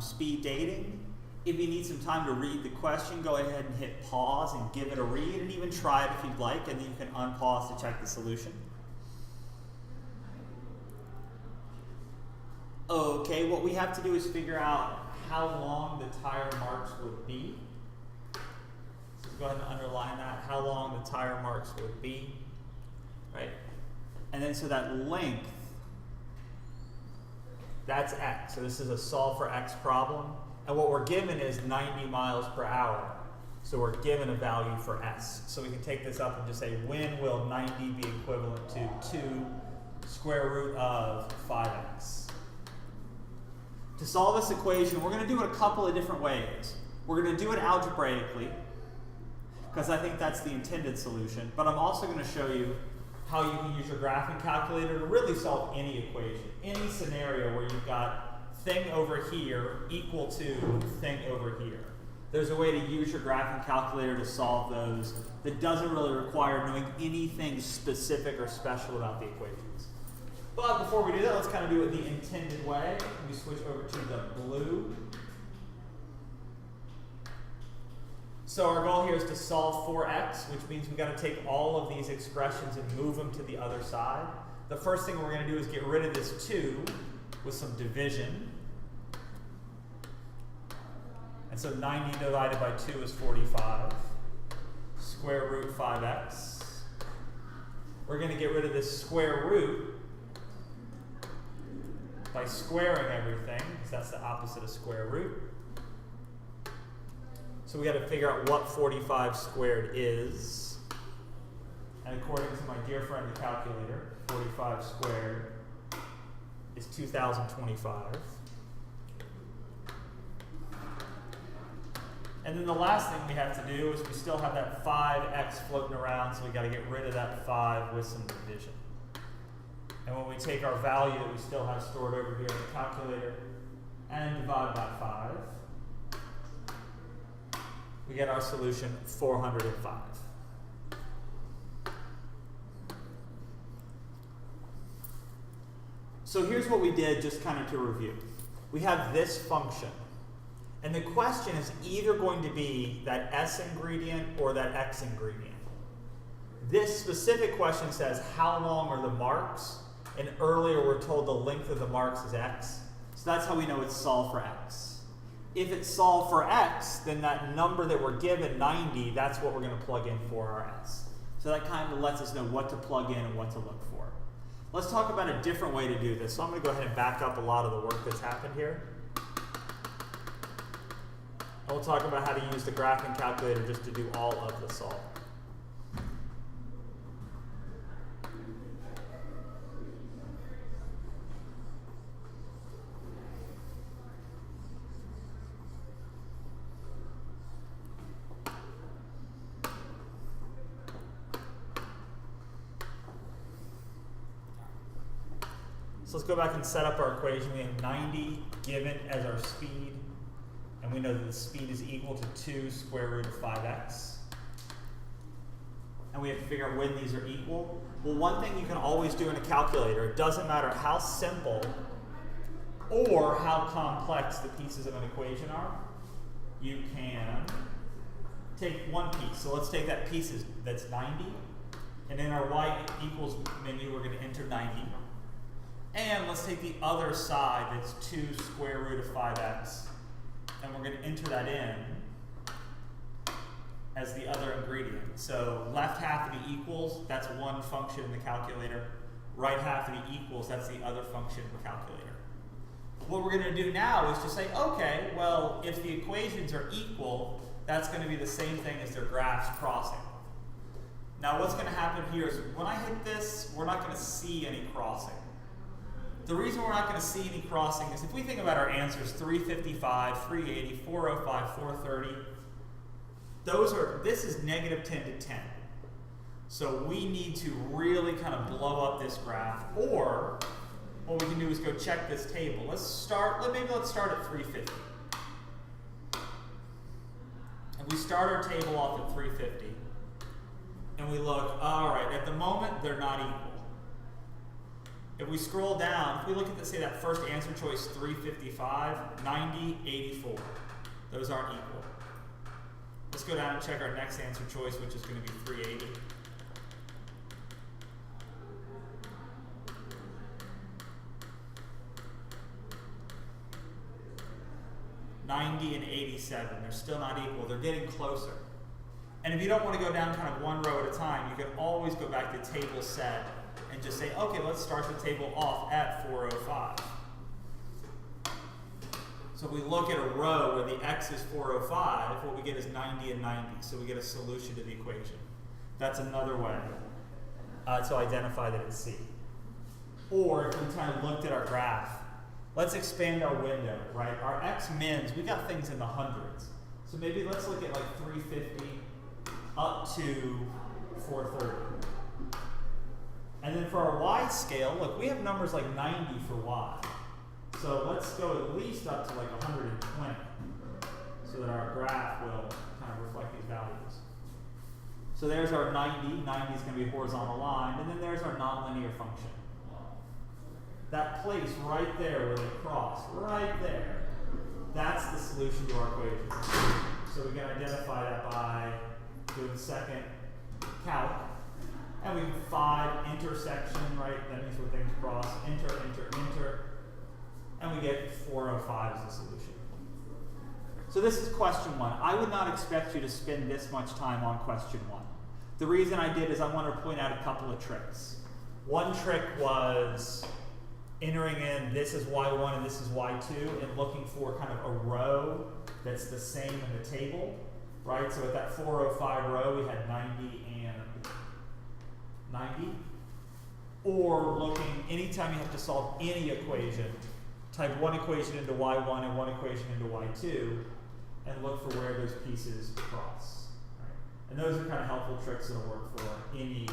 speed dating. If you need some time to read the question, go ahead and hit pause and give it a read, and even try it if you'd like, and then you can unpause to check the solution. Okay, what we have to do is figure out how long the tire marks would be. So go ahead and underline that, how long the tire marks would be, right? And then so that length, that's x. So this is a solve for x problem. And what we're given is 90 miles per hour. So we're given a value for s. So we can take this up and just say, when will 90 be equivalent to 2 square root of 5x? To solve this equation, we're going to do it a couple of different ways. We're going to do it algebraically, because I think that's the intended solution. But I'm also going to show you how you can use your graphing calculator to really solve any equation, any scenario where you've got thing over here equal to thing over here. There's a way to use your graphing calculator to solve those that doesn't really require knowing anything specific or special about the equations. But before we do that, let's kind of do it the intended way. We switch over to the blue. So our goal here is to solve for x, which means we've got to take all of these expressions and move them to the other side. The first thing we're going to do is get rid of this 2 with some division. And so 90 divided by 2 is 45. Square root 5x. We're going to get rid of this square root by squaring everything, because that's the opposite of square root. So we got to figure out what 45 squared is. And according to my dear friend the calculator, 45 squared is 2025. And then the last thing we have to do is we still have that 5x floating around, so we got to get rid of that 5 with some division. And when we take our value that we still have stored over here in the calculator and divide by 5, we get our solution 405. So here's what we did, just kind of to review. We have this function. And the question is either going to be that s ingredient or that x ingredient. This specific question says how long are the marks, and earlier we're told the length of the marks is x. So that's how we know it's solved for x. If it's solved for x, then that number that we're given, 90, that's what we're going to plug in for our s. So that kind of lets us know what to plug in and what to look for. Let's talk about a different way to do this. So I'm going to go ahead and back up a lot of the work that's happened here. And we'll talk about how to use the graphing calculator just to do all of the solving. So let's go back and set up our equation. We have 90 given as our speed, and we know that the speed is equal to 2 square root of 5x. And we have to figure out when these are equal. Well, one thing you can always do in a calculator, it doesn't matter how simple or how complex the pieces of an equation are, you can take one piece. So let's take that piece that's 90, and in our y equals menu, we're going to enter 90. And let's take the other side, that's 2 square root of 5x, and we're going to enter that in as the other ingredient. So left half of the equals, that's one function in the calculator. Right half of the equals, that's the other function in the calculator. What we're going to do now is just say, okay, well, if the equations are equal, that's going to be the same thing as their graphs crossing. Now what's going to happen here is when I hit this, we're not going to see any crossing. The reason we're not going to see any crossing is if we think about our answers, 355, 380, 405, 430, this is negative 10 to 10. So we need to really kind of blow up this graph, or what we can do is go check this table. Let's start at 350. And we start our table off at 350, and we look, all right, at the moment they're not equal. If we scroll down, if we look at, say, that first answer choice, 355, 90, 84. Those aren't equal. Let's go down and check our next answer choice, which is going to be 380. $90 and 87. They're still not equal. They're getting closer. And if you don't want to go down kind of one row at a time, you can always go back to table set and just say, okay, let's start the table off at 405. So if we look at a row where the x is 405, what we get is 90 and 90. So we get a solution to the equation. That's another way to identify that it's C. Or if we kind of looked at our graph, let's expand our window, right? Our x mins, we got things in the hundreds. So maybe let's look at like 350 up to 430. And then for our y scale, look, we have numbers like 90 for y. So let's go at least up to like 120 so that our graph will kind of reflect these values. So there's our 90. 90 is going to be a horizontal line. And then there's our nonlinear function. That place right there where they cross, right there, that's the solution to our equation. So we can identify that by doing the second calc. And we can 5 intersection, right? That means where things cross, enter. And we get 405 as the solution. So this is question 1. I would not expect you to spend this much time on question 1. The reason I did is I wanted to point out a couple of tricks. One trick was entering in this is y1 and this is y2 and looking for kind of a row that's the same in the table, right? So at that 405 row, we had 90 and 90. Or looking, anytime you have to solve any equation, type one equation into y1 and one equation into y2 and look for where those pieces cross. Right? And those are kind of helpful tricks that'll work for any